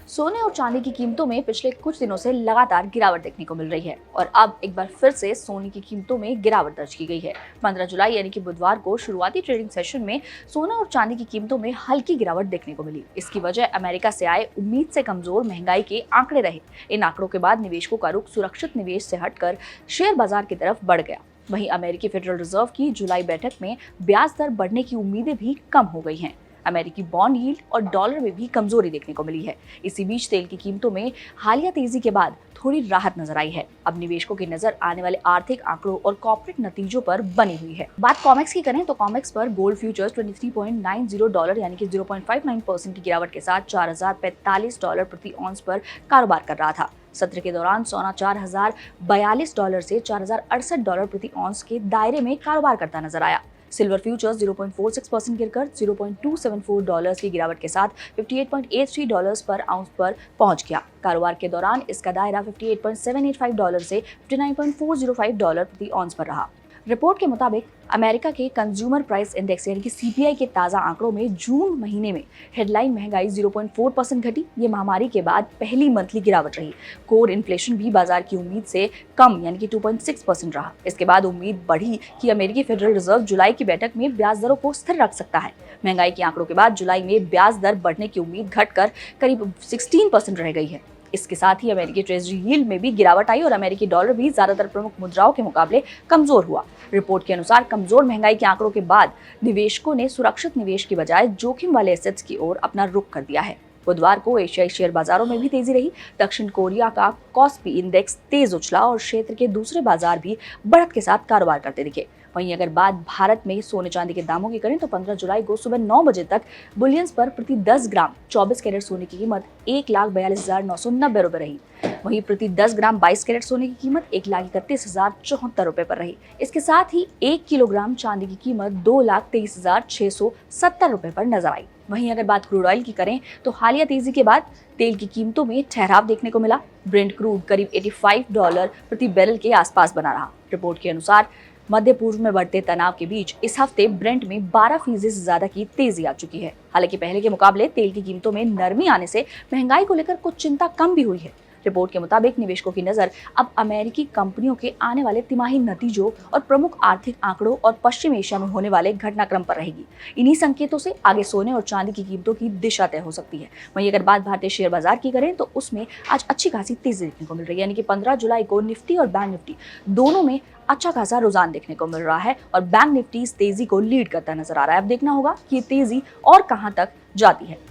सोने और चांदी की कीमतों में पिछले कुछ दिनों से लगातार गिरावट देखने को मिल रही है और अब एक बार फिर से सोने की कीमतों में गिरावट दर्ज की गई है। 15 जुलाई यानी कि बुधवार को शुरुआती ट्रेडिंग सेशन में सोना और चांदी की कीमतों में हल्की गिरावट देखने को मिली। इसकी वजह अमेरिका से आए उम्मीद से कमजोर महंगाई के आंकड़े रहे। इन आंकड़ों के बाद निवेशकों का रुख सुरक्षित निवेश से हटकर शेयर बाजार की तरफ बढ़ गया। वहीं अमेरिकी फेडरल रिजर्व की जुलाई बैठक में ब्याज दर बढ़ने की उम्मीदें भी कम हो गई हैं। अमेरिकी बॉन्ड यील्ड और डॉलर में भी कमजोरी देखने को मिली है। इसी बीच तेल की कीमतों में हालिया तेजी के बाद थोड़ी राहत नजर आई है। अब निवेशकों की नजर आने वाले आर्थिक आंकड़ों और कॉर्पोरेट नतीजों पर बनी हुई है। बात कॉमेक्स की करें तो कॉमेक्स पर गोल्ड फ्यूचर्स 23.90 डॉलर यानी कि 0.59% की गिरावट के साथ $4045 प्रति ऑन्स पर कारोबार कर रहा था। सत्र के दौरान सोना $4042 से $4068 प्रति ऑन्स के दायरे में कारोबार करता नजर आया। सिल्वर फ्यूचर्स 0.46% गिरकर $0.274 की गिरावट के साथ $58.83 पर आउंस पर पहुंच गया। कारोबार के दौरान इसका दायरा $58.785 से $59.405 प्रति ऑन्स पर रहा। रिपोर्ट के मुताबिक अमेरिका के कंज्यूमर प्राइस इंडेक्स यानी कि सीपीआई के ताजा आंकड़ों में जून महीने में हेडलाइन महंगाई 0.4% घटी। ये महामारी के बाद पहली मंथली गिरावट रही। कोर इन्फ्लेशन भी बाजार की उम्मीद से कम यानी कि 2.6% रहा। इसके बाद उम्मीद बढ़ी कि अमेरिकी फेडरल रिजर्व जुलाई की बैठक में ब्याज दरों को स्थिर रख सकता है। महंगाई के आंकड़ों के बाद जुलाई में ब्याज दर बढ़ने की उम्मीद घटकर करीब 16% रह गई है। इसके साथ ही अमेरिकी ट्रेजरी यील्ड में भी गिरावट आई और अमेरिकी डॉलर भी ज्यादातर प्रमुख मुद्राओं के मुकाबले कमजोर हुआ। रिपोर्ट के अनुसार कमजोर महंगाई के आंकड़ों के बाद निवेशकों ने सुरक्षित निवेश की बजाय जोखिम वाले एसेट्स की ओर अपना रुख कर दिया है। बुधवार को एशियाई शेयर बाजारों में भी तेजी रही। दक्षिण कोरिया का कॉस्पी इंडेक्स तेज उछला और क्षेत्र के दूसरे बाजार भी बढ़त के साथ कारोबार करते दिखे। वहीं अगर बात भारत में सोने चांदी के दामों की करें तो 15 जुलाई को सुबह 9 बजे तक बुलियंस पर प्रति 10 ग्राम 24 कैरेट सोने की कीमत 1,42,990 रुपए रही। वहीं प्रति 10 ग्राम 22 कैरेट सोने की कीमत 1,31,074 रुपए पर रही। इसके साथ ही 1 किलोग्राम चांदी की कीमत 2,23,670 रुपए पर नजर आई। वहीं अगर बात क्रूड ऑयल की करें तो हालिया तेजी के बाद तेल की कीमतों में ठहराव देखने को मिला। ब्रेंट क्रूड करीब $85 प्रति बैरल के आसपास बना रहा। रिपोर्ट के अनुसार मध्य पूर्व में बढ़ते तनाव के बीच इस हफ्ते ब्रेंट में 12% से ज्यादा की तेजी आ चुकी है। हालांकि पहले के मुकाबले तेल की कीमतों में नरमी आने से महंगाई को लेकर कुछ चिंता कम भी हुई है। रिपोर्ट के मुताबिक निवेशकों की नजर अब अमेरिकी कंपनियों के आने वाले तिमाही नतीजों और प्रमुख आर्थिक आंकड़ों और पश्चिम एशिया में होने वाले घटनाक्रम पर रहेगी। इन्हीं संकेतों से आगे सोने और चांदी की कीमतों की दिशा तय हो सकती है। वहीं अगर बात भारतीय शेयर बाजार की करें तो उसमें आज अच्छी खासी तेजी देखने को मिल रही है। यानी कि 15 जुलाई को निफ्टी और बैंक निफ्टी दोनों में अच्छा खासा रुझान देखने को मिल रहा है और बैंक निफ्टी इस तेजी को लीड करता नजर आ रहा है। अब देखना होगा कि ये तेजी और कहां तक जाती है।